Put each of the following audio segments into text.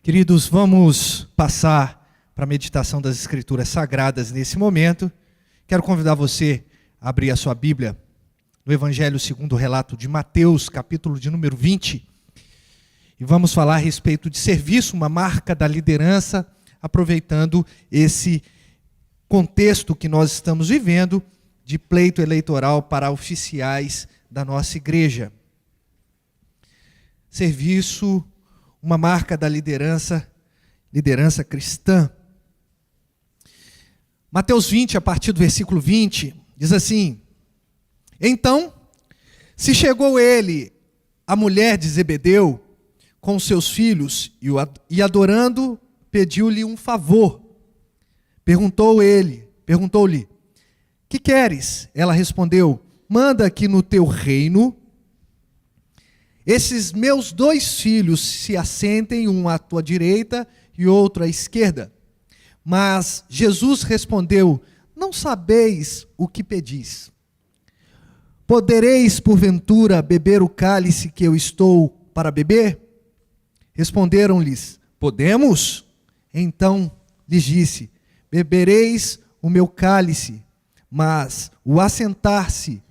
Queridos, vamos passar para a meditação das Escrituras Sagradas nesse momento. Quero convidar você a abrir a sua Bíblia no Evangelho segundo o relato de Mateus, capítulo de número 20. E vamos falar a respeito de serviço, uma marca da liderança, aproveitando esse contexto que nós estamos vivendo de pleito eleitoral para oficiais da nossa igreja. Serviço, uma marca da liderança cristã. Mateus 20, a partir do versículo 20, diz assim: Então, se chegou ele, a mulher de Zebedeu, com seus filhos, e adorando, pediu-lhe um favor. Perguntou-lhe, que queres? Ela respondeu, manda que no teu reino esses meus 2 filhos se assentem, um à tua direita e outro à esquerda. Mas Jesus respondeu, não sabeis o que pedis. Podereis, porventura, beber o cálice que eu estou para beber? Responderam-lhes, podemos? Então lhes disse, bebereis o meu cálice, mas o assentar-se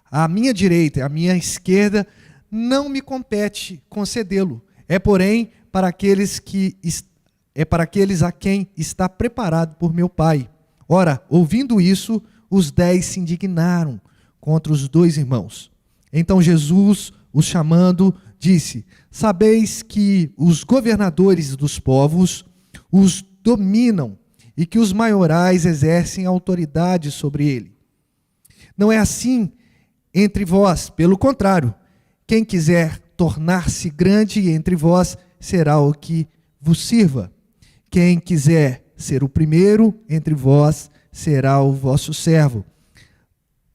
à minha direita e à minha esquerda não me compete concedê-lo. É, porém, para aqueles a quem está preparado por meu Pai. Ora, ouvindo isso, os 10 se indignaram contra os 2 irmãos. Então Jesus, os chamando, disse, sabeis que os governadores dos povos os dominam e que os maiorais exercem autoridade sobre ele. Não é assim entre vós, pelo contrário, quem quiser tornar-se grande entre vós será o que vos sirva. Quem quiser ser o primeiro entre vós será o vosso servo.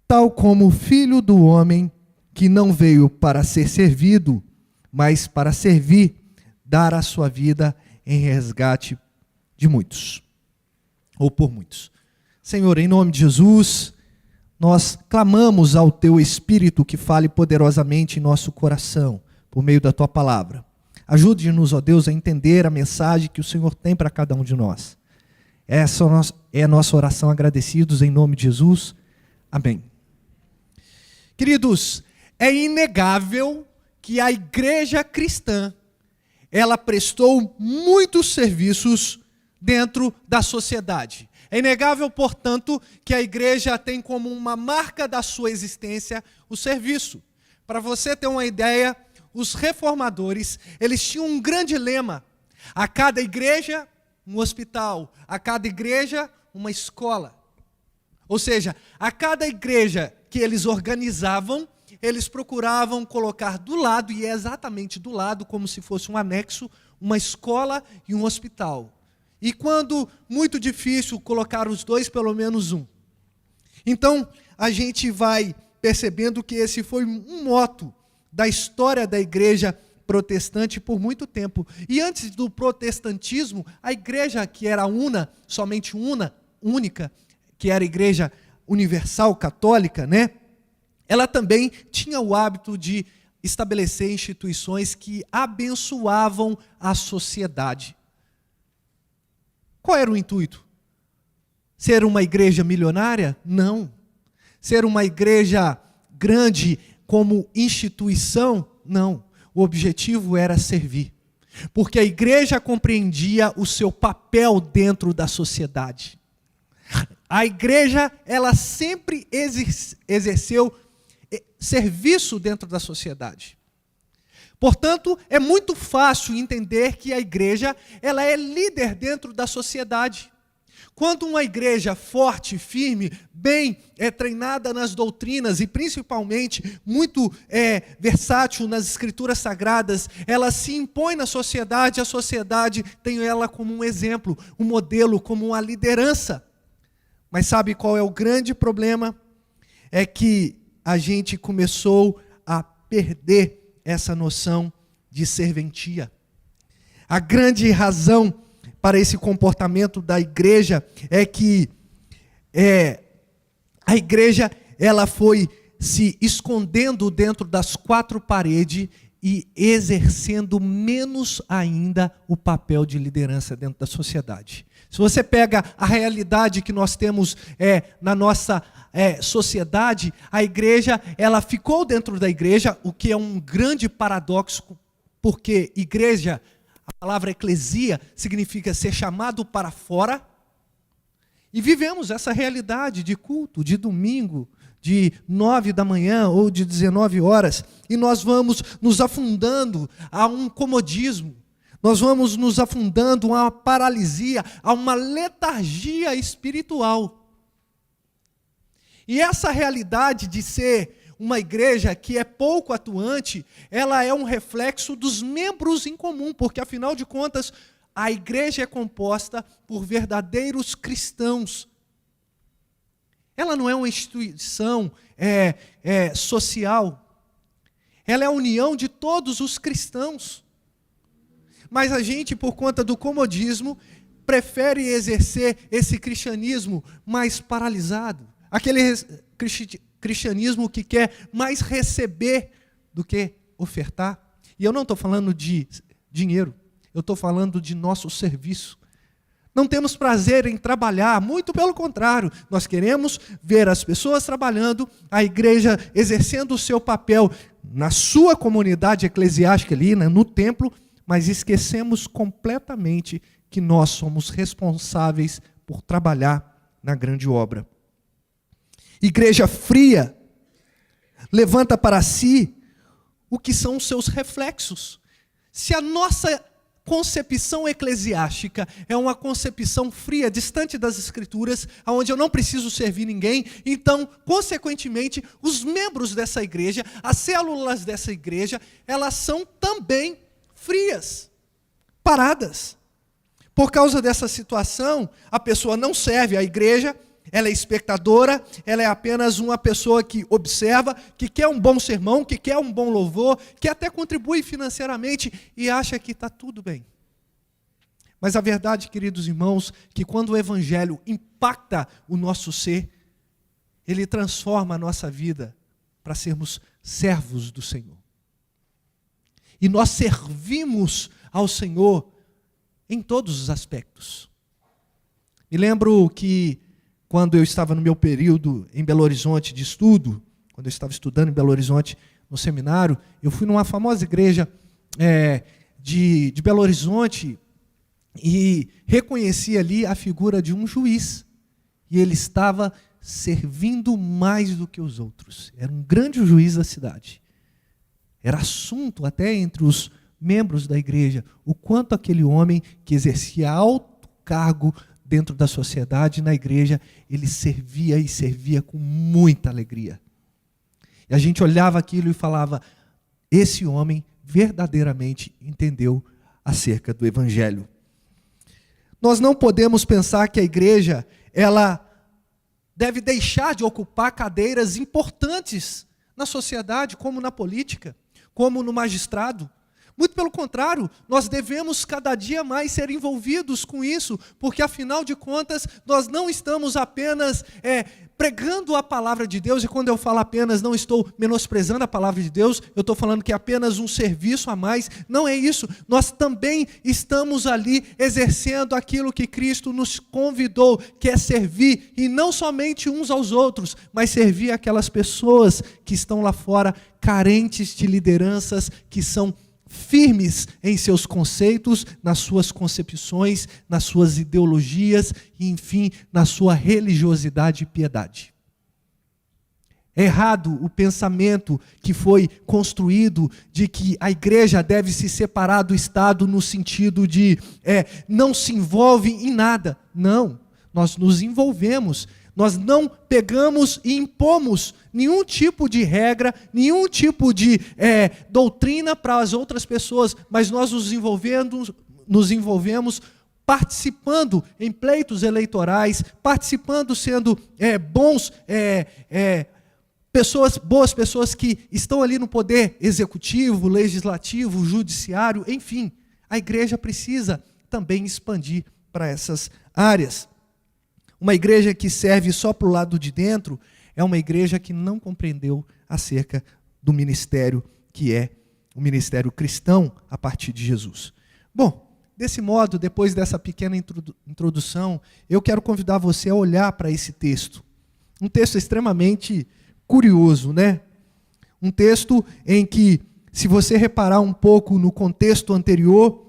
Tal como o Filho do Homem, que não veio para ser servido, mas para servir, dar a sua vida em resgate de muitos, ou por muitos. Senhor, em nome de Jesus, nós clamamos ao Teu Espírito que fale poderosamente em nosso coração, por meio da Tua palavra. Ajude-nos, ó Deus, a entender a mensagem que o Senhor tem para cada um de nós. Essa é a nossa oração, agradecidos em nome de Jesus. Amém. Queridos, é inegável que a igreja cristã, ela prestou muitos serviços dentro da sociedade. É inegável, portanto, que a igreja tem como uma marca da sua existência o serviço. Para você ter uma ideia, os reformadores, eles tinham um grande lema. A cada igreja, um hospital. A cada igreja, uma escola. Ou seja, a cada igreja que eles organizavam, eles procuravam colocar do lado, e é exatamente do lado, como se fosse um anexo, uma escola e um hospital. E quando muito difícil, colocar os 2, pelo menos um. Então, a gente vai percebendo que esse foi um moto da história da igreja protestante por muito tempo. E antes do protestantismo, a igreja que era somente única, que era a igreja universal católica, né? Ela também tinha o hábito de estabelecer instituições que abençoavam a sociedade. Qual era o intuito? Ser uma igreja milionária? Não. Ser uma igreja grande como instituição? Não. O objetivo era servir. Porque a igreja compreendia o seu papel dentro da sociedade. A igreja, ela sempre exerceu serviço dentro da sociedade. Portanto, é muito fácil entender que a igreja, ela é líder dentro da sociedade. Quando uma igreja forte, firme, bem treinada nas doutrinas e principalmente muito versátil nas escrituras sagradas, ela se impõe na sociedade, a sociedade tem ela como um exemplo, um modelo, como uma liderança. Mas sabe qual é o grande problema? É que a gente começou a perder essa noção de serventia. A grande razão para esse comportamento da igreja é que a igreja ela foi se escondendo dentro das 4 paredes e exercendo menos ainda o papel de liderança dentro da sociedade. Se você pega a realidade que nós temos na nossa sociedade, a igreja, ela ficou dentro da igreja, o que é um grande paradoxo, porque igreja, a palavra eclesia, significa ser chamado para fora, e vivemos essa realidade de culto, de domingo, de 9 da manhã ou de 19 horas, e nós vamos nos afundando a um comodismo, nós vamos nos afundando a uma paralisia, a uma letargia espiritual. E essa realidade de ser uma igreja que é pouco atuante, ela é um reflexo dos membros em comum, porque afinal de contas, a igreja é composta por verdadeiros cristãos. Ela não é uma instituição social, ela é a união de todos os cristãos. Mas a gente, por conta do comodismo, prefere exercer esse cristianismo mais paralisado. Aquele cristianismo que quer mais receber do que ofertar. E eu não estou falando de dinheiro, eu estou falando de nosso serviço. Não temos prazer em trabalhar, muito pelo contrário, nós queremos ver as pessoas trabalhando, a igreja exercendo o seu papel na sua comunidade eclesiástica ali, no templo, mas esquecemos completamente que nós somos responsáveis por trabalhar na grande obra. Igreja fria levanta para si o que são os seus reflexos. Se a nossa concepção eclesiástica é uma concepção fria, distante das Escrituras, onde eu não preciso servir ninguém, então, consequentemente, os membros dessa igreja, as células dessa igreja, elas são também frias, paradas. Por causa dessa situação, a pessoa não serve à igreja, ela é espectadora, ela é apenas uma pessoa que observa, que quer um bom sermão, que quer um bom louvor, que até contribui financeiramente e acha que está tudo bem. Mas a verdade, queridos irmãos, que quando o evangelho impacta o nosso ser, ele transforma a nossa vida para sermos servos do Senhor. E nós servimos ao Senhor em todos os aspectos. Me lembro que quando eu estava no meu período em Belo Horizonte de estudo, quando eu estava estudando em Belo Horizonte no seminário, eu fui numa famosa igreja de Belo Horizonte e reconheci ali a figura de um juiz. E ele estava servindo mais do que os outros. Era um grande juiz da cidade. Era assunto até entre os membros da igreja o quanto aquele homem que exercia alto cargo dentro da sociedade, na igreja, ele servia e servia com muita alegria. E a gente olhava aquilo e falava, esse homem verdadeiramente entendeu acerca do evangelho. Nós não podemos pensar que a igreja, ela deve deixar de ocupar cadeiras importantes na sociedade, como na política, como no magistrado. Muito pelo contrário, nós devemos cada dia mais ser envolvidos com isso, porque afinal de contas, nós não estamos apenas pregando a palavra de Deus, e quando eu falo apenas, não estou menosprezando a palavra de Deus, eu estou falando que é apenas um serviço a mais, não é isso, nós também estamos ali exercendo aquilo que Cristo nos convidou, que é servir, e não somente uns aos outros, mas servir aquelas pessoas que estão lá fora, carentes de lideranças, que são firmes em seus conceitos, nas suas concepções, nas suas ideologias e, enfim, na sua religiosidade e piedade. É errado o pensamento que foi construído de que a igreja deve se separar do Estado no sentido de não se envolve em nada. Não, nós nos envolvemos. Nós não pegamos e impomos nenhum tipo de regra, nenhum tipo de doutrina para as outras pessoas, mas nós nos envolvemos participando em pleitos eleitorais, participando sendo boas pessoas que estão ali no poder executivo, legislativo, judiciário, enfim. A igreja precisa também expandir para essas áreas. Uma igreja que serve só para o lado de dentro é uma igreja que não compreendeu acerca do ministério que é o ministério cristão a partir de Jesus. Bom, desse modo, depois dessa pequena introdução, eu quero convidar você a olhar para esse texto. Um texto extremamente curioso, né? Um texto em que, se você reparar um pouco no contexto anterior,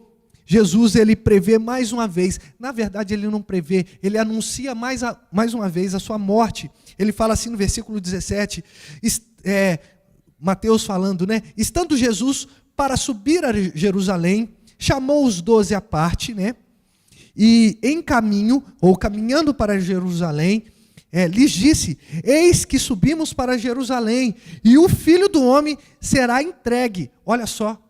Jesus ele prevê mais uma vez, na verdade ele não prevê, ele anuncia mais uma vez a sua morte. Ele fala assim no versículo 17, Mateus falando, né? Estando Jesus para subir a Jerusalém, chamou os 12 à parte, né? E em caminho, ou caminhando para Jerusalém, lhes disse: eis que subimos para Jerusalém, e o Filho do Homem será entregue, olha só,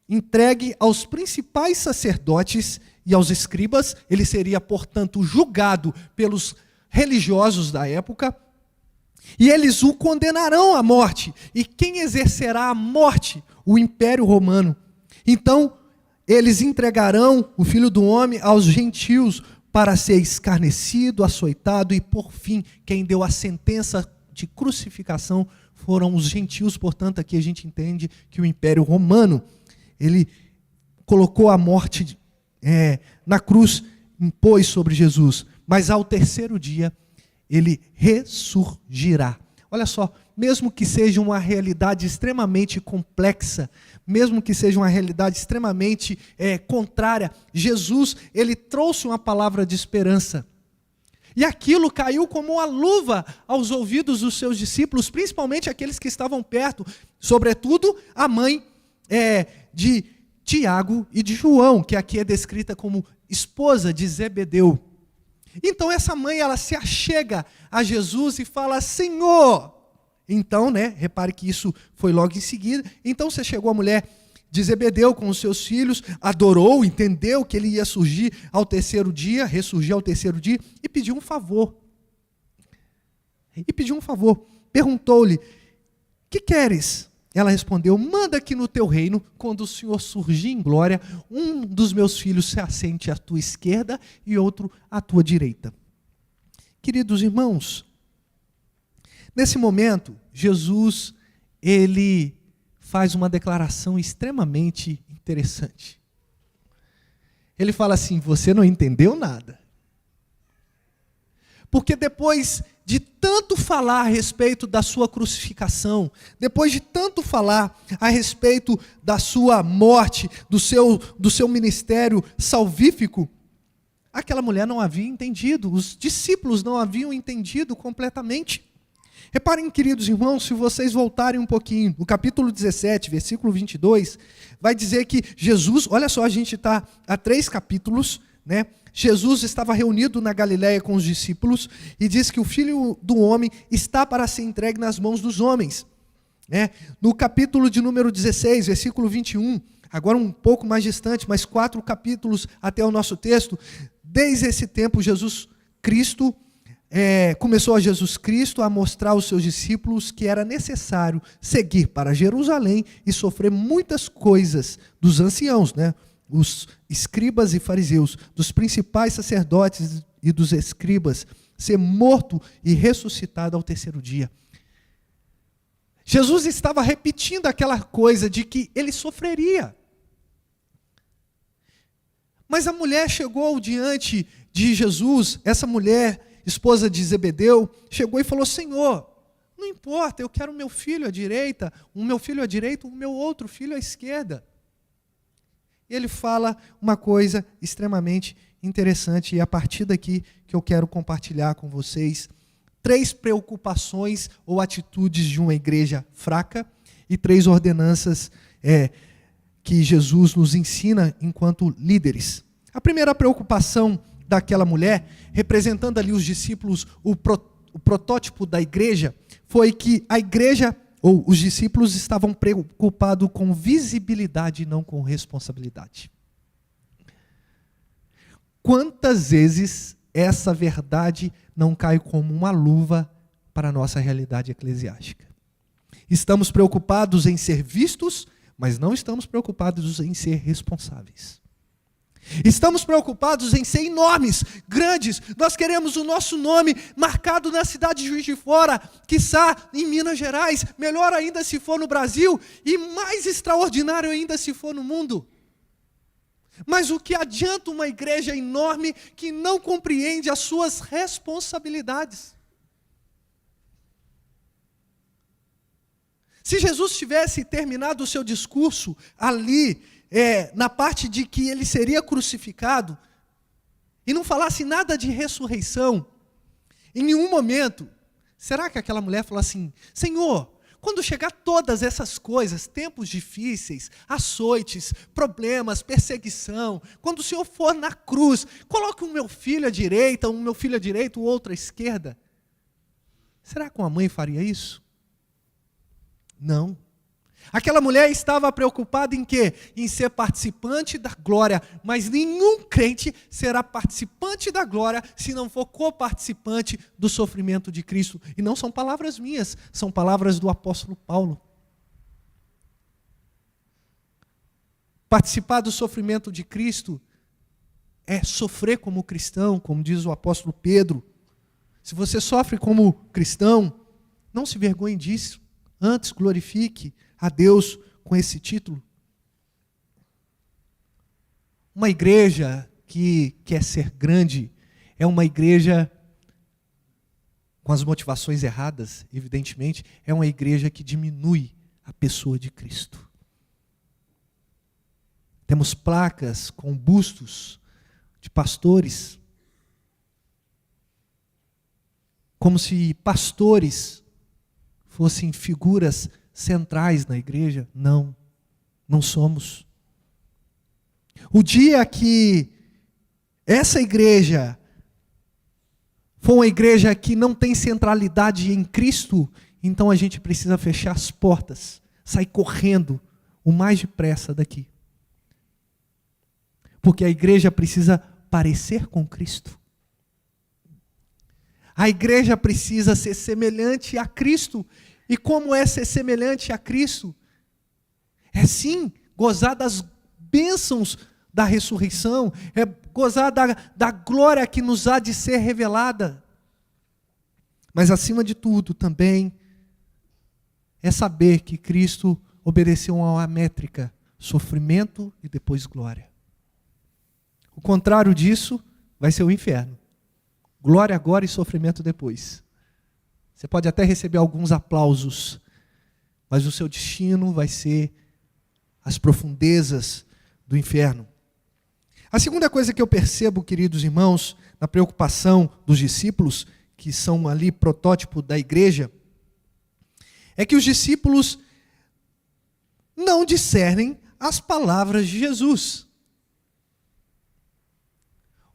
entregue aos principais sacerdotes e aos escribas. Ele seria, portanto, julgado pelos religiosos da época, e eles o condenarão à morte. E quem exercerá a morte? O Império Romano. Então, eles entregarão o Filho do Homem aos gentios para ser escarnecido, açoitado, e por fim, quem deu a sentença de crucificação foram os gentios. Portanto, aqui a gente entende que o Império Romano, ele colocou a morte na cruz, impôs sobre Jesus, mas ao terceiro dia ele ressurgirá. Olha só, mesmo que seja uma realidade extremamente complexa, mesmo que seja uma realidade extremamente contrária, Jesus, ele trouxe uma palavra de esperança. E aquilo caiu como uma luva aos ouvidos dos seus discípulos, principalmente aqueles que estavam perto, sobretudo a mãe de Tiago e de João, que aqui é descrita como esposa de Zebedeu. Então essa mãe, ela se achega a Jesus e fala: Senhor. Então, repare que isso foi logo em seguida. Então você chegou a mulher de Zebedeu com os seus filhos, adorou, entendeu que ele ia ressurgir ao terceiro dia, e pediu um favor. Perguntou-lhe: que queres? Ela respondeu: manda que no teu reino, quando o Senhor surgir em glória, um dos meus filhos se assente à tua esquerda e outro à tua direita. Queridos irmãos, nesse momento, Jesus, ele faz uma declaração extremamente interessante. Ele fala assim: você não entendeu nada. Porque depois de tanto falar a respeito da sua crucificação, depois de tanto falar a respeito da sua morte, do seu ministério salvífico, aquela mulher não havia entendido, os discípulos não haviam entendido completamente. Reparem, queridos irmãos, se vocês voltarem um pouquinho, no capítulo 17, versículo 22, vai dizer que Jesus, olha só, a gente está há 3 capítulos, né? Jesus estava reunido na Galileia com os discípulos e diz que o Filho do Homem está para ser entregue nas mãos dos homens. No capítulo de número 16, versículo 21, agora um pouco mais distante, mas 4 capítulos até o nosso texto, desde esse tempo Jesus Cristo, começou a Jesus Cristo a mostrar aos seus discípulos que era necessário seguir para Jerusalém e sofrer muitas coisas dos anciãos, os escribas e fariseus, dos principais sacerdotes e dos escribas, ser morto e ressuscitado ao terceiro dia. Jesus estava repetindo aquela coisa de que ele sofreria. Mas a mulher chegou diante de Jesus, essa mulher, esposa de Zebedeu, chegou e falou: Senhor, não importa, eu quero o meu filho à direita, o meu outro filho à esquerda. E ele fala uma coisa extremamente interessante, e é a partir daqui que eu quero compartilhar com vocês 3 preocupações ou atitudes de uma igreja fraca e 3 ordenanças que Jesus nos ensina enquanto líderes. A primeira preocupação daquela mulher, representando ali os discípulos, o protótipo da igreja, foi que a igreja, ou os discípulos, estavam preocupados com visibilidade e não com responsabilidade. Quantas vezes essa verdade não cai como uma luva para a nossa realidade eclesiástica? Estamos preocupados em ser vistos, mas não estamos preocupados em ser responsáveis. Estamos preocupados em ser enormes, grandes. Nós queremos o nosso nome marcado na cidade de Juiz de Fora, quiçá em Minas Gerais, melhor ainda se for no Brasil, e mais extraordinário ainda se for no mundo. Mas o que adianta uma igreja enorme que não compreende as suas responsabilidades? Se Jesus tivesse terminado o seu discurso ali, na parte de que ele seria crucificado, e não falasse nada de ressurreição, em nenhum momento, será que aquela mulher falou assim: Senhor, quando chegar todas essas coisas, tempos difíceis, açoites, problemas, perseguição, quando o Senhor for na cruz, coloque o meu filho à direita, o outro à esquerda. Será que uma mãe faria isso? Não. Aquela mulher estava preocupada em quê? Em ser participante da glória, mas nenhum crente será participante da glória se não for coparticipante do sofrimento de Cristo. E não são palavras minhas, são palavras do apóstolo Paulo. Participar do sofrimento de Cristo é sofrer como cristão, como diz o apóstolo Pedro. Se você sofre como cristão, não se vergonhe disso, antes glorifique a Deus com esse título. Uma igreja que quer ser grande é uma igreja com as motivações erradas, evidentemente, é uma igreja que diminui a pessoa de Cristo. Temos placas com bustos de pastores, como se pastores fossem figuras centrais na igreja. Não, não somos. O dia que essa igreja for uma igreja que não tem centralidade em Cristo, então a gente precisa fechar as portas, sair correndo o mais depressa daqui. Porque a igreja precisa parecer com Cristo. A igreja precisa ser semelhante a Cristo. E como é ser semelhante a Cristo? É sim gozar das bênçãos da ressurreição, é gozar da glória que nos há de ser revelada. Mas acima de tudo também é saber que Cristo obedeceu a uma métrica: sofrimento e depois glória. O contrário disso vai ser o inferno. Glória agora e sofrimento depois. Você pode até receber alguns aplausos, mas o seu destino vai ser as profundezas do inferno. A segunda coisa que eu percebo, queridos irmãos, na preocupação dos discípulos, que são ali protótipo da igreja, é que os discípulos não discernem as palavras de Jesus.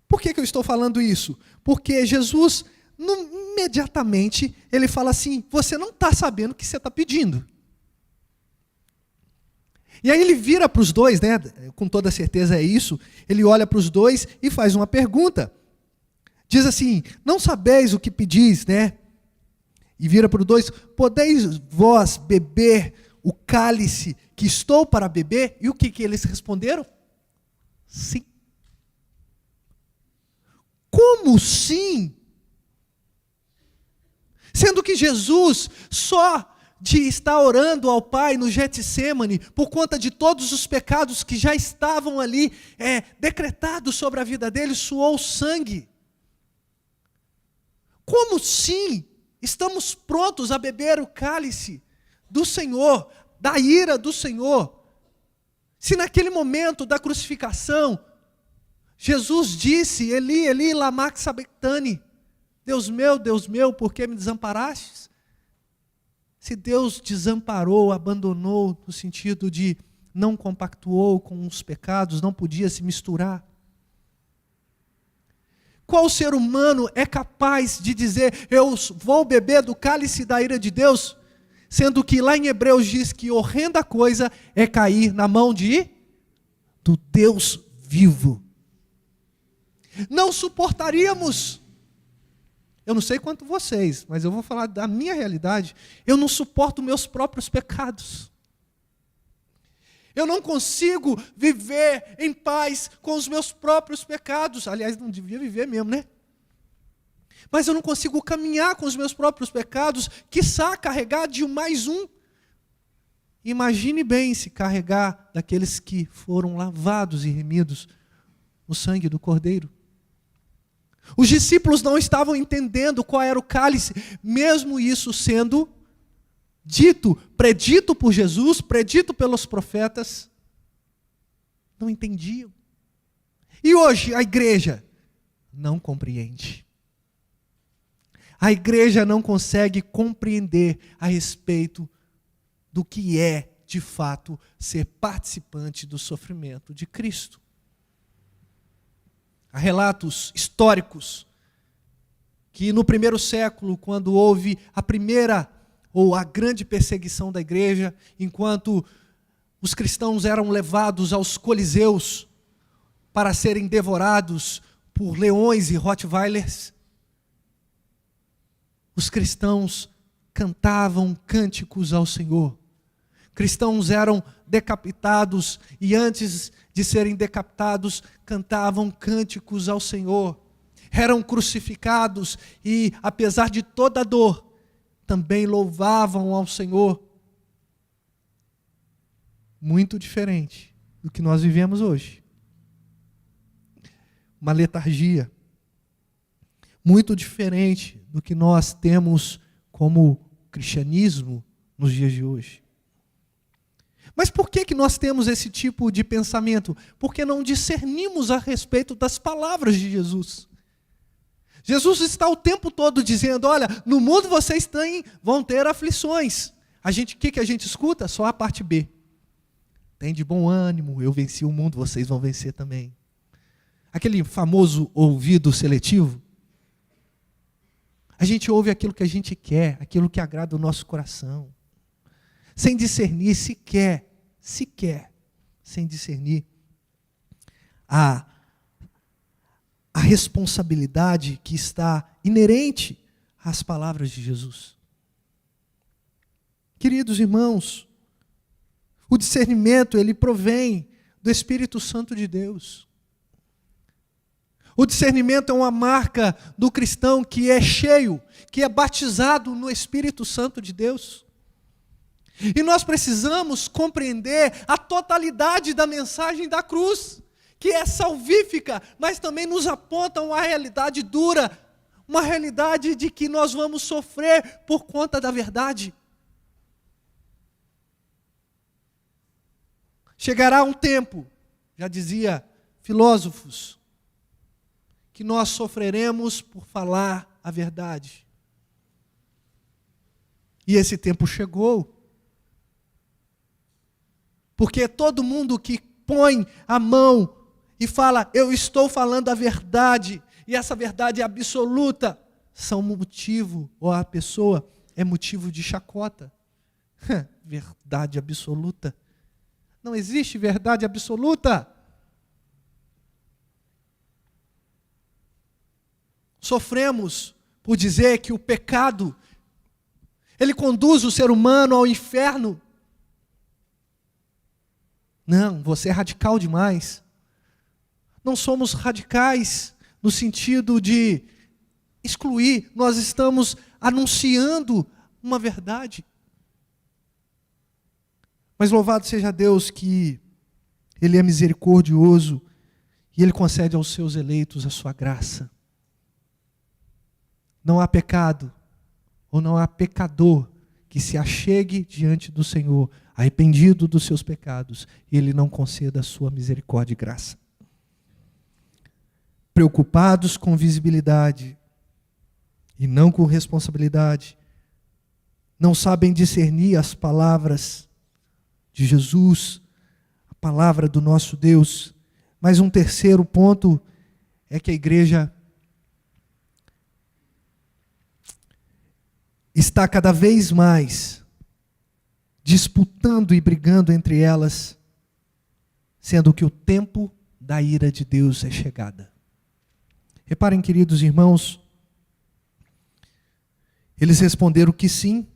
Por que eu estou falando isso? Porque Jesus, imediatamente, ele fala assim: você não está sabendo o que você está pedindo. E aí ele vira para os dois, né? Com toda certeza é isso, ele olha para os dois e faz uma pergunta. Diz assim: não sabeis o que pedis, né? E vira para os dois: podeis vós beber o cálice que estou para beber? E o que eles responderam? Sim. Como sim? Sendo que Jesus, só de estar orando ao Pai no Getsêmani, por conta de todos os pecados que já estavam ali decretados sobre a vida dele, suou sangue. Como sim estamos prontos a beber o cálice do Senhor, da ira do Senhor? Se naquele momento da crucificação, Jesus disse: Eli, Eli, lama sabachthani, Deus meu, por que me desamparastes? Se Deus desamparou, abandonou, no sentido de não compactuou com os pecados, não podia se misturar. Qual ser humano é capaz de dizer: eu vou beber do cálice da ira de Deus, sendo que lá em Hebreus diz que horrenda coisa é cair na mão do Deus vivo. Não suportaríamos. Eu não sei quanto vocês, mas eu vou falar da minha realidade. Eu não suporto meus próprios pecados. Eu não consigo viver em paz com os meus próprios pecados. Aliás, não devia viver mesmo, né? Mas eu não consigo caminhar com os meus próprios pecados, quiçá carregar de mais um. Imagine bem se carregar daqueles que foram lavados e remidos no sangue do Cordeiro. Os discípulos não estavam entendendo qual era o cálice, mesmo isso sendo dito, predito por Jesus, predito pelos profetas, não entendiam. E hoje a igreja não compreende. A igreja não consegue compreender a respeito do que é, de fato, ser participante do sofrimento de Cristo. Há relatos históricos que no primeiro século, quando houve a primeira ou a grande perseguição da igreja, enquanto os cristãos eram levados aos coliseus para serem devorados por leões e rottweilers, os cristãos cantavam cânticos ao Senhor. Cristãos eram decapitados e antes de serem decapitados, cantavam cânticos ao Senhor. Eram crucificados e, apesar de toda a dor, também louvavam ao Senhor. Muito diferente do que nós vivemos hoje. Uma letargia. Muito diferente do que nós temos como cristianismo nos dias de hoje. Mas por que nós temos esse tipo de pensamento? Porque não discernimos a respeito das palavras de Jesus. Jesus está o tempo todo dizendo, olha, no mundo vocês vão ter aflições. O que a gente escuta? Só a parte B. Tem de bom ânimo, eu venci o mundo, vocês vão vencer também. Aquele famoso ouvido seletivo. A gente ouve aquilo que a gente quer, aquilo que agrada o nosso coração. Sem discernir sequer, sem discernir a responsabilidade que está inerente às palavras de Jesus. Queridos irmãos, o discernimento, ele provém do Espírito Santo de Deus. O discernimento é uma marca do cristão que é cheio, que é batizado no Espírito Santo de Deus. E nós precisamos compreender a totalidade da mensagem da cruz, que é salvífica, mas também nos aponta uma realidade dura, uma realidade de que nós vamos sofrer por conta da verdade. Chegará um tempo, já dizia filósofos, que nós sofreremos por falar a verdade. E esse tempo chegou. Porque todo mundo que põe a mão e fala, eu estou falando a verdade, e essa verdade é absoluta, são motivo, ou a pessoa é motivo de chacota. Verdade absoluta. Não existe verdade absoluta. Sofremos por dizer que o pecado, ele conduz o ser humano ao inferno. Não, você é radical demais. Não somos radicais no sentido de excluir, nós estamos anunciando uma verdade. Mas louvado seja Deus que Ele é misericordioso e Ele concede aos seus eleitos a sua graça. Não há pecado, ou não há pecador que se achegue diante do Senhor, arrependido dos seus pecados, e Ele não conceda a sua misericórdia e graça. Preocupados com visibilidade e não com responsabilidade, não sabem discernir as palavras de Jesus, a palavra do nosso Deus. Mas um terceiro ponto é que a igreja está cada vez mais disputando e brigando entre elas, sendo que o tempo da ira de Deus é chegada. Reparem, queridos irmãos, eles responderam que sim,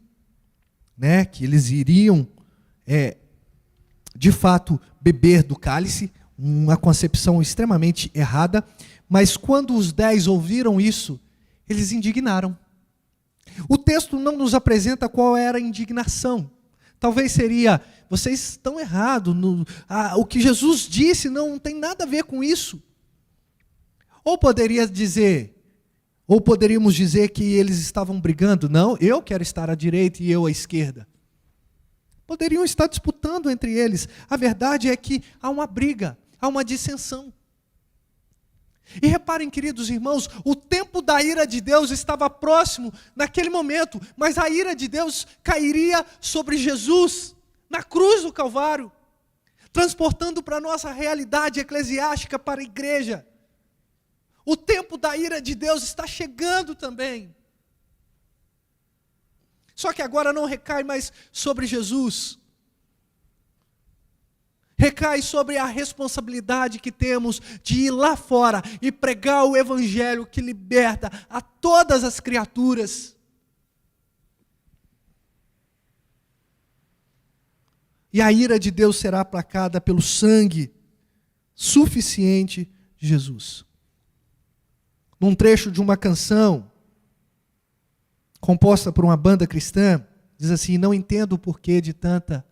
né, que eles iriam de fato, beber do cálice, uma concepção extremamente errada, mas quando os 10 ouviram isso, eles indignaram. O texto não nos apresenta qual era a indignação. Talvez seria, vocês estão errados, o que Jesus disse não tem nada a ver com isso. Ou poderíamos dizer que eles estavam brigando, não, eu quero estar à direita e eu à esquerda. Poderiam estar disputando entre eles. A verdade é que há uma briga, há uma dissensão. E reparem, queridos irmãos, o tempo da ira de Deus estava próximo naquele momento, mas a ira de Deus cairia sobre Jesus, na cruz do Calvário, transportando para a nossa realidade eclesiástica, para a igreja. O tempo da ira de Deus está chegando também. Só que agora não recai mais sobre Jesus. Recai sobre a responsabilidade que temos de ir lá fora e pregar o evangelho que liberta a todas as criaturas. E a ira de Deus será aplacada pelo sangue suficiente de Jesus. Num trecho de uma canção composta por uma banda cristã, diz assim: não entendo o porquê de tanta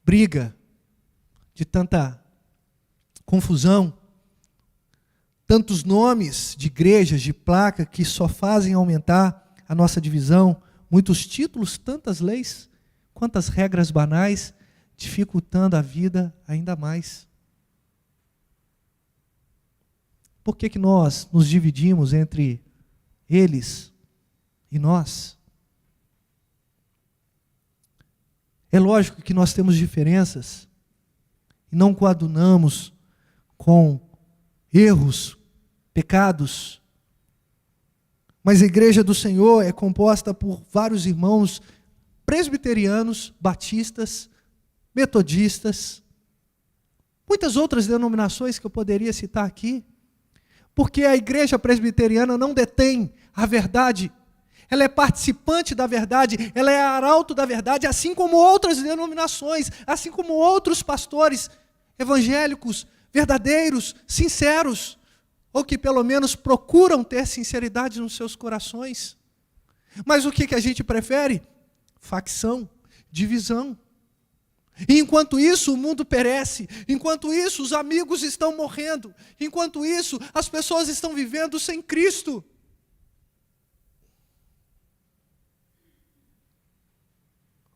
briga, de tanta confusão, tantos nomes de igrejas, de placa que só fazem aumentar a nossa divisão, muitos títulos, tantas leis, quantas regras banais, dificultando a vida ainda mais. Por que nós nos dividimos entre eles e nós? É lógico que nós temos diferenças e não coadunamos com erros, pecados, mas a igreja do Senhor é composta por vários irmãos presbiterianos, batistas, metodistas, muitas outras denominações que eu poderia citar aqui, porque a igreja presbiteriana não detém a verdade, ela é participante da verdade, ela é arauto da verdade, assim como outras denominações, assim como outros pastores evangélicos, verdadeiros, sinceros, ou que pelo menos procuram ter sinceridade nos seus corações. Mas o que a gente prefere? Facção, divisão. E enquanto isso o mundo perece, enquanto isso os amigos estão morrendo, enquanto isso as pessoas estão vivendo sem Cristo.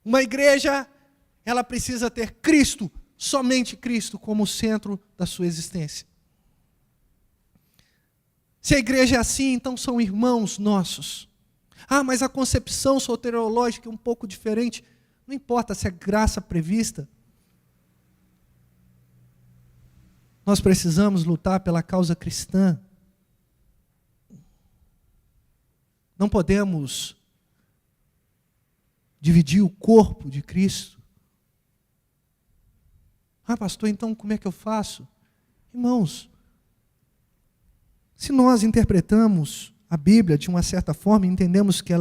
Uma igreja, ela precisa ter Cristo, somente Cristo, como centro da sua existência. Se a igreja é assim, então são irmãos nossos. Ah, mas a concepção soteriológica é um pouco diferente. Não importa se é graça prevista. Nós precisamos lutar pela causa cristã. Não podemos dividir o corpo de Cristo. Ah, pastor, então como é que eu faço? Irmãos, se nós interpretamos a Bíblia de uma certa forma, entendemos que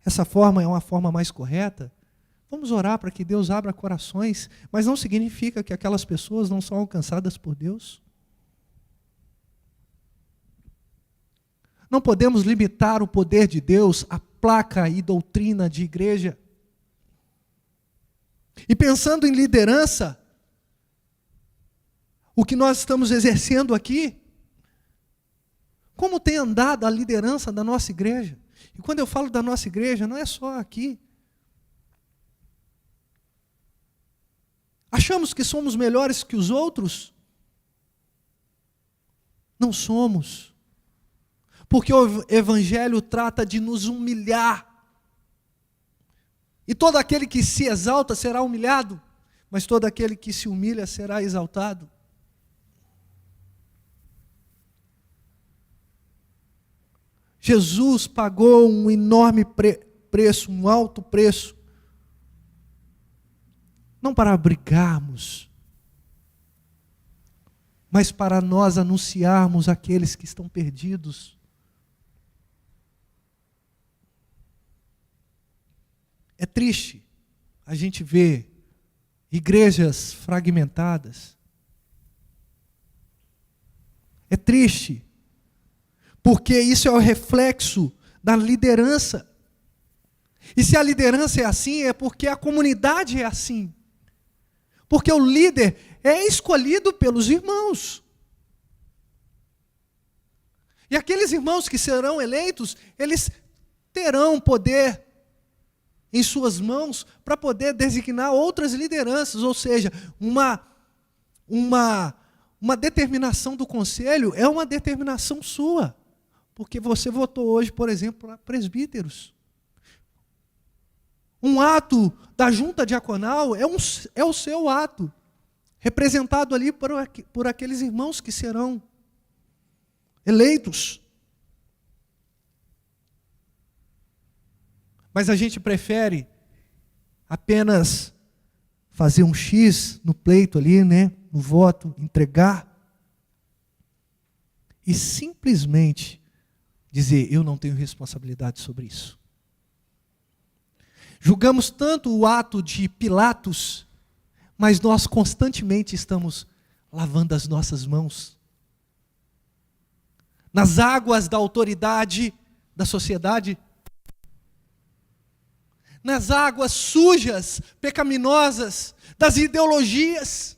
essa forma é uma forma mais correta, vamos orar para que Deus abra corações, mas não significa que aquelas pessoas não são alcançadas por Deus. Não podemos limitar o poder de Deus à placa e doutrina de igreja. E pensando em liderança, o que nós estamos exercendo aqui, como tem andado a liderança da nossa igreja? E quando eu falo da nossa igreja, não é só aqui. Achamos que somos melhores que os outros? Não somos. Porque o Evangelho trata de nos humilhar. E todo aquele que se exalta será humilhado, mas todo aquele que se humilha será exaltado. Jesus pagou um enorme preço, um alto preço, não para brigarmos, mas para nós anunciarmos aqueles que estão perdidos. É triste a gente ver igrejas fragmentadas. É triste, porque isso é o reflexo da liderança. E se a liderança é assim, é porque a comunidade é assim. Porque o líder é escolhido pelos irmãos. E aqueles irmãos que serão eleitos, eles terão poder em suas mãos para poder designar outras lideranças, ou seja, uma determinação do conselho é uma determinação sua, porque você votou hoje, por exemplo, para presbíteros. Um ato da junta diaconal é o seu ato, representado ali por aqueles irmãos que serão eleitos. Mas a gente prefere apenas fazer um X no pleito ali, né, no voto, entregar, e simplesmente dizer, eu não tenho responsabilidade sobre isso. Julgamos tanto o ato de Pilatos, mas nós constantemente estamos lavando as nossas mãos nas águas da autoridade da sociedade, nas águas sujas, pecaminosas, das ideologias.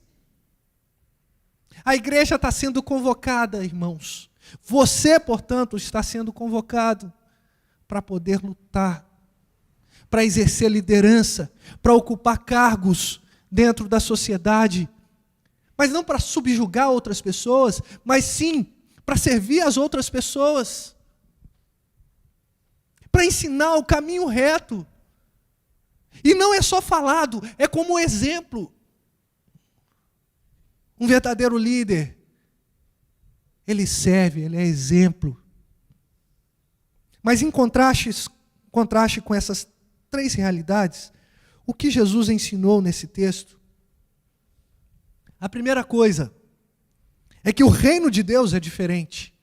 A igreja está sendo convocada, irmãos. Você, portanto, está sendo convocado para poder lutar, para exercer liderança, para ocupar cargos dentro da sociedade, mas não para subjugar outras pessoas, mas sim para servir as outras pessoas, para ensinar o caminho reto. E não é só falado, é como exemplo. Um verdadeiro líder, ele serve, ele é exemplo. Mas em contraste com essas três realidades, o que Jesus ensinou nesse texto? A primeira coisa é que o reino de Deus é diferente.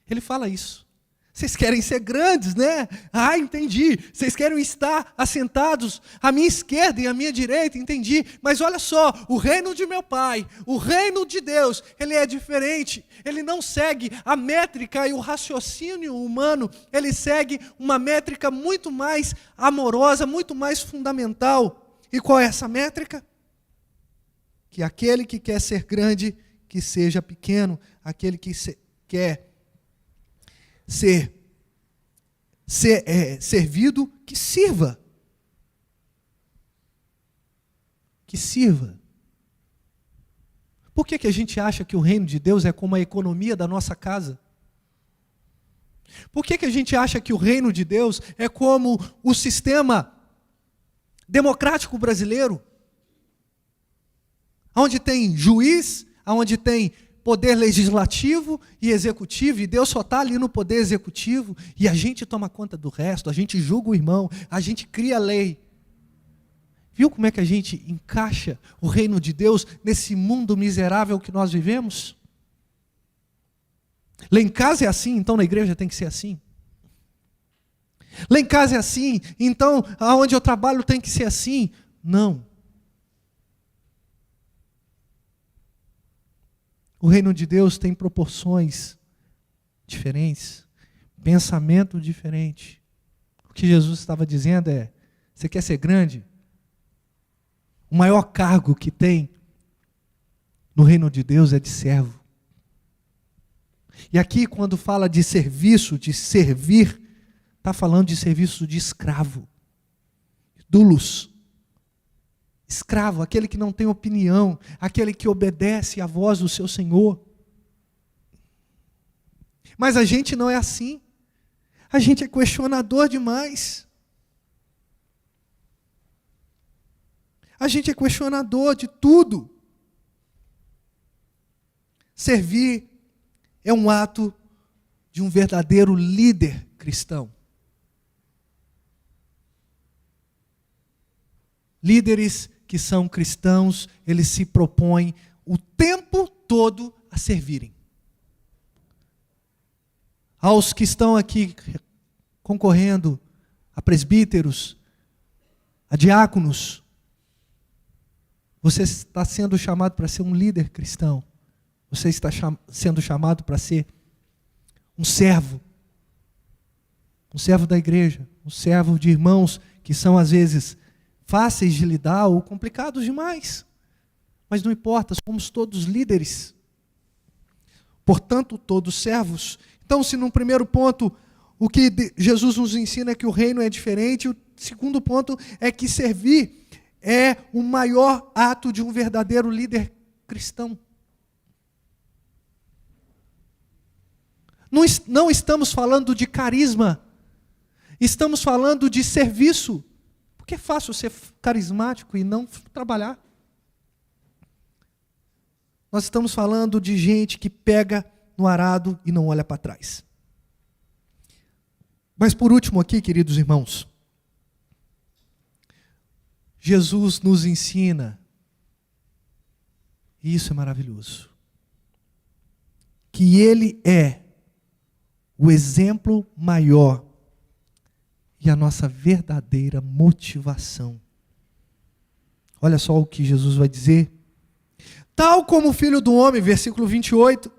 Ele fala isso. Vocês querem ser grandes, né? Ah, entendi. Vocês querem estar assentados à minha esquerda e à minha direita, entendi. Mas olha só, o reino de meu Pai, o reino de Deus, ele é diferente. Ele não segue a métrica e o raciocínio humano, ele segue uma métrica muito mais amorosa, muito mais fundamental. E qual é essa métrica? Que aquele que quer ser grande, que seja pequeno. Aquele que quer ser servido, que sirva. Que sirva. Por que a gente acha que o reino de Deus é como a economia da nossa casa? Por que a gente acha que o reino de Deus é como o sistema democrático brasileiro? Onde tem juiz, onde tem poder legislativo e executivo, e Deus só está ali no poder executivo, e a gente toma conta do resto, a gente julga o irmão, a gente cria lei. Viu como é que a gente encaixa o reino de Deus nesse mundo miserável que nós vivemos? Lá em casa é assim, então na igreja tem que ser assim. Lá em casa é assim, então aonde eu trabalho tem que ser assim. Não. O reino de Deus tem proporções diferentes, pensamento diferente. O que Jesus estava dizendo é, você quer ser grande? O maior cargo que tem no reino de Deus é de servo. E aqui, quando fala de serviço, de servir, está falando de serviço de escravo. Doulos. Escravo, aquele que não tem opinião, aquele que obedece à voz do seu Senhor. Mas a gente não é assim. A gente é questionador demais. A gente é questionador de tudo. Servir é um ato de um verdadeiro líder cristão. Líderes que são cristãos, eles se propõem o tempo todo a servirem. Aos que estão aqui concorrendo a presbíteros, a diáconos, Você está sendo chamado para ser um líder cristão. Você está sendo chamado para ser um servo da igreja, um servo de irmãos que são às vezes fáceis de lidar ou complicados demais. Mas não importa, somos todos líderes. Portanto, todos servos. Então, se num primeiro ponto o que Jesus nos ensina é que o reino é diferente, o segundo ponto é que servir é o maior ato de um verdadeiro líder cristão. Não estamos falando de carisma, estamos falando de serviço. Porque é fácil ser carismático e não trabalhar. Nós estamos falando de gente que pega no arado e não olha para trás. Mas por último aqui, queridos irmãos, Jesus nos ensina, e isso é maravilhoso, que Ele é o exemplo maior e a nossa verdadeira motivação. Olha só o que Jesus vai dizer. Tal como o Filho do Homem, versículo 28,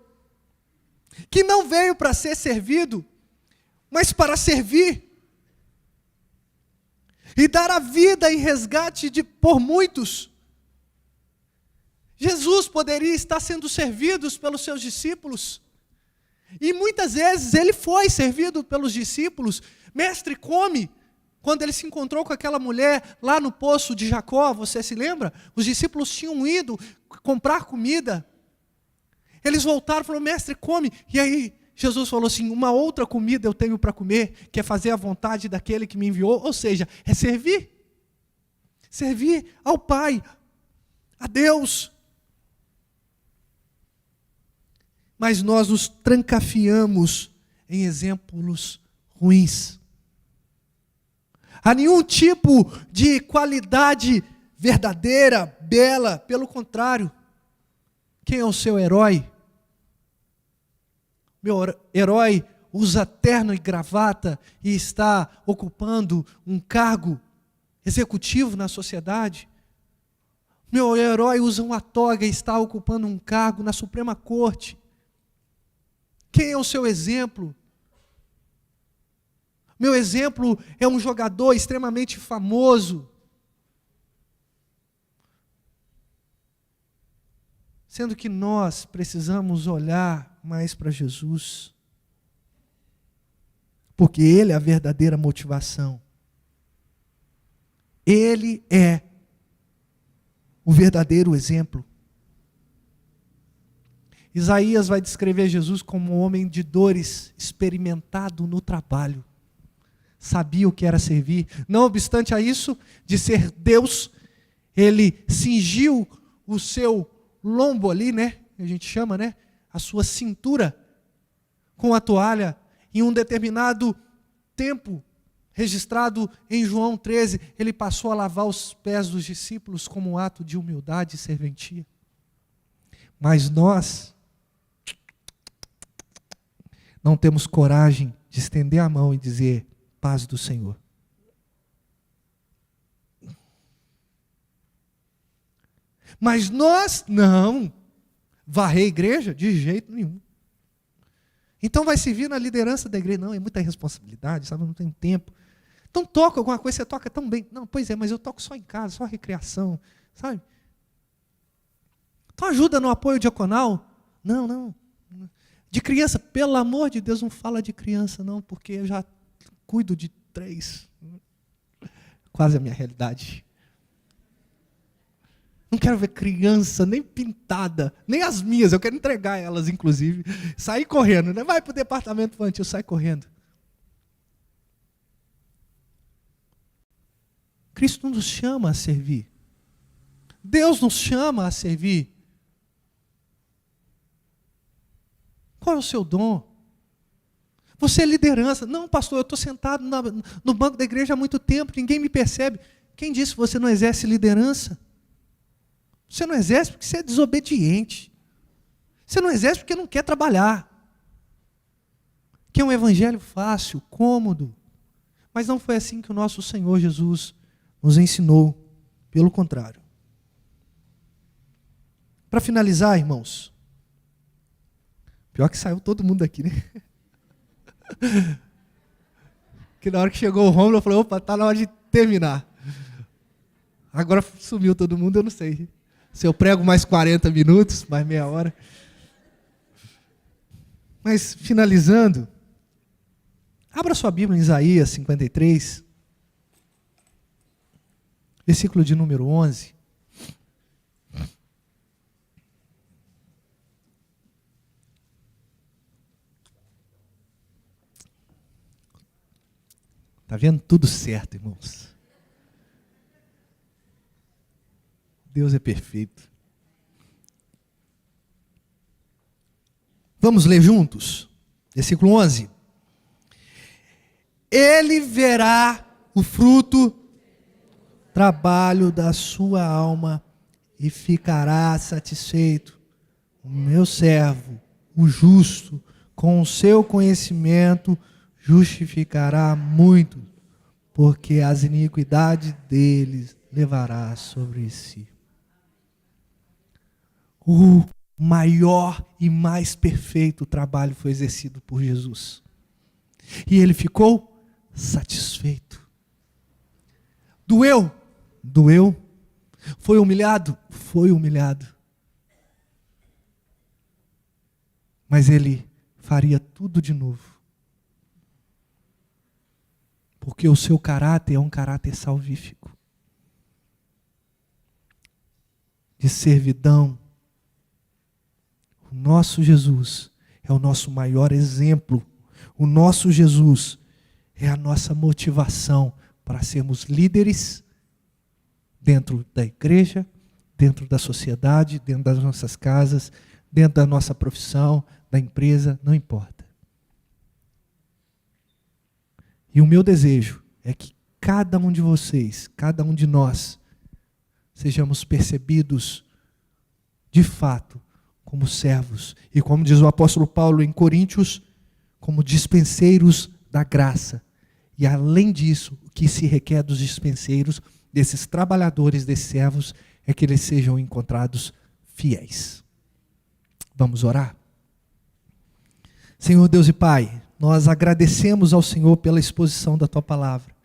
que não veio para ser servido, mas para servir e dar a vida em resgate por muitos. Jesus poderia estar sendo servido pelos seus discípulos, e muitas vezes ele foi servido pelos discípulos. Mestre, come. Quando ele se encontrou com aquela mulher lá no poço de Jacó, você se lembra? Os discípulos tinham ido comprar comida. Eles voltaram e falaram, mestre, come. E aí Jesus falou assim, uma outra comida eu tenho para comer, que é fazer a vontade daquele que me enviou. Ou seja, é servir. Servir ao Pai, a Deus. Mas nós nos trancafiamos em exemplos ruins. Há nenhum tipo de qualidade verdadeira, bela, pelo contrário. Quem é o seu herói? Meu herói usa terno e gravata e está ocupando um cargo executivo na sociedade. Meu herói usa uma toga e está ocupando um cargo na Suprema Corte. Quem é o seu exemplo? Meu exemplo é um jogador extremamente famoso. Sendo que nós precisamos olhar mais para Jesus. Porque Ele é a verdadeira motivação. Ele é o verdadeiro exemplo. Isaías vai descrever Jesus como um homem de dores, experimentado no trabalho. Sabia o que era servir. Não obstante a isso, de ser Deus, ele cingiu o seu lombo ali, né? A gente chama, né? A sua cintura com a toalha. Em um determinado tempo, registrado em João 13, ele passou a lavar os pés dos discípulos como um ato de humildade e serventia. Mas nós não temos coragem de estender a mão e dizer, paz do Senhor. Mas nós, não. Varrer a igreja? De jeito nenhum. Então vai servir na liderança da igreja? Não, é muita responsabilidade, sabe? Eu não tenho tempo. Então toca alguma coisa, você toca tão bem. Não, pois é, mas eu toco só em casa, só recreação, sabe? Então ajuda no apoio diaconal? Não. De criança, pelo amor de Deus, não fala de criança não, porque eu já cuido de 3. Quase a minha realidade. Não quero ver criança nem pintada, nem as minhas, eu quero entregar elas, inclusive. Sair correndo, né? Vai para o departamento infantil, sai correndo. Cristo nos chama a servir. Deus nos chama a servir. Qual é o seu dom? Você é liderança. Não, pastor, eu estou sentado no banco da igreja há muito tempo, ninguém me percebe. Quem disse que você não exerce liderança? Você não exerce porque você é desobediente. Você não exerce porque não quer trabalhar. Que é um evangelho fácil, cômodo. Mas não foi assim que o nosso Senhor Jesus nos ensinou. Pelo contrário. Para finalizar, irmãos, pior que saiu todo mundo daqui, né? Que na hora que chegou o Rômulo, eu falei, opa, tá na hora de terminar. Agora sumiu todo mundo, eu não sei. Se eu prego mais 40 minutos, mais meia hora. Mas, finalizando, abra sua Bíblia em Isaías 53, versículo de número 11. Está vendo? Tudo certo, irmãos. Deus é perfeito. Vamos ler juntos? Versículo 11. Ele verá o fruto, trabalho da sua alma e ficará satisfeito. O meu servo, o justo, com o seu conhecimento, justificará muito, porque as iniquidades deles levará sobre si. O maior e mais perfeito trabalho foi exercido por Jesus. E ele ficou satisfeito. Doeu? Doeu. Foi humilhado? Foi humilhado. Mas ele faria tudo de novo. Porque o seu caráter é um caráter salvífico. De servidão. O nosso Jesus é o nosso maior exemplo. O nosso Jesus é a nossa motivação para sermos líderes dentro da igreja, dentro da sociedade, dentro das nossas casas, dentro da nossa profissão, da empresa, não importa. E o meu desejo é que cada um de vocês, cada um de nós, sejamos percebidos de fato como servos, e como diz o apóstolo Paulo em Coríntios, como dispenseiros da graça. E além disso, o que se requer dos dispenseiros, desses trabalhadores, desses servos, é que eles sejam encontrados fiéis. Vamos orar? Senhor Deus e Pai, nós agradecemos ao Senhor pela exposição da Tua palavra.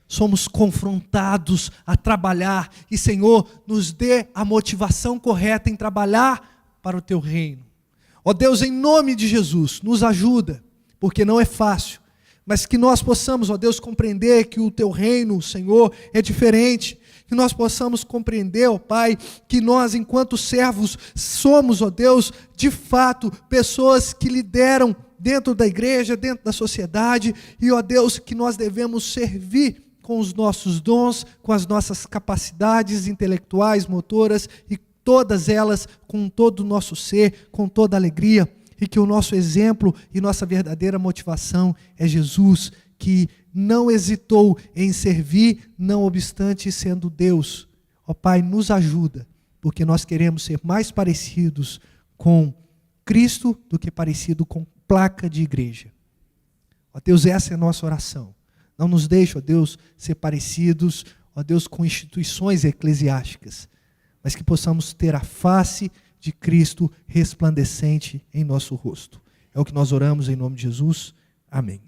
Somos confrontados a trabalhar, e Senhor, nos dê a motivação correta em trabalhar para o Teu reino. Ó Deus, em nome de Jesus, nos ajuda, porque não é fácil, mas que nós possamos, ó Deus, compreender que o Teu reino, Senhor, é diferente, que nós possamos compreender, ó Pai, que nós, enquanto servos, somos, ó Deus, de fato, pessoas que lideram dentro da igreja, dentro da sociedade, e, ó Deus, que nós devemos servir com os nossos dons, com as nossas capacidades intelectuais, motoras, e todas elas com todo o nosso ser, com toda a alegria, e que o nosso exemplo e nossa verdadeira motivação é Jesus, que não hesitou em servir, não obstante sendo Deus. Ó Pai, nos ajuda, porque nós queremos ser mais parecidos com Cristo do que parecido com placa de igreja. Ó Deus, essa é a nossa oração. Não nos deixe, ó Deus, ser parecidos, ó Deus, com instituições eclesiásticas, mas que possamos ter a face de Cristo resplandecente em nosso rosto. É o que nós oramos em nome de Jesus. Amém.